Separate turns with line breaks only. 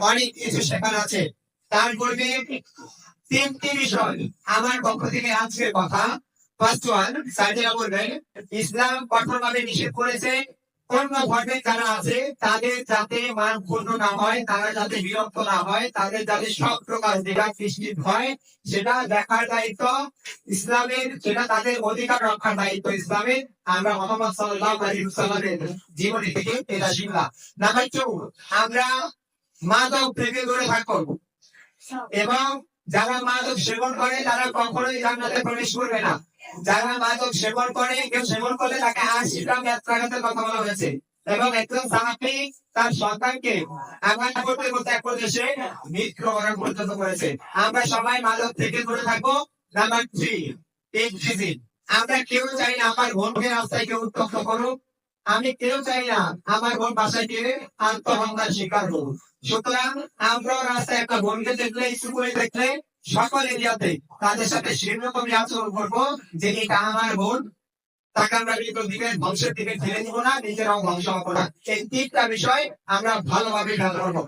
অনেক কিছু শেখার আছে। তার পূর্বে তিনটি বিষয় আমার পক্ষ থেকে আজকের কথা। ফার্স্ট ওয়ান, সাইদিনা বলবেন ইসলাম কঠোরভাবে নিষেধ করেছে অন্য ধর্মের যারা আছে তাদের যাতে মান ক্ষুণ্ণ না হয়, তারা যাতে বিরক্ত না হয়, তাদের যাতে সব প্রকার যেটা সৃষ্টি হয় সেটা দেখার দায়িত্ব ইসলামের, সেটা তাদের অধিকার রক্ষার দায়িত্ব ইসলামের। আমরা মোহাম্মদ সাল্লাল্লাহু আলাইহি ওয়াসাল্লামের জীবনী থেকে এটা শিখলাম। নাম্বার 2, আমরা মাদক থেকে দূরে থাকবো এবং যারা মাদক সেবন করে তারা কখনোই জান্নাতে প্রবেশ করবে না। যারা মাদক সেবন করে, কেউ সেবন করলে তাকে 80টা বেত্রাঘাতের কথা বলা হয়েছে। এবং একজন সাহাবী তার সন্তানকে আঘাত করতে করতে এক প্রদেশে মৃত্যুবরণ পর্যন্ত করেছে। আমরা সবাই মাদক থেকে দূরে থাকবো। নাম্বার 3, ইনফিজিট। আমরা কেউ চাই না আমার বোনকে রাস্তায় কেউ উত্তপ্ত করুক। আমি কেউ চাই না আমার বোন বাসায় গিয়ে আত্মহত্যার শিকার হোক। সুতরাং আমরা রাস্তায় একটা বোনকে দেখলে, স্কুলে দেখলে সকল এরিয়াতে তাদের সাথে সেরকম আচরণ করবো যে এটা আমার বোন, তাকে আমরা বিপদ দিকে ধ্বংসের দিকে ঠেলে দিব না, নিজেরাও ধ্বংস হবো না। এই তিনটা বিষয় আমরা ভালোভাবে খেয়াল করবো।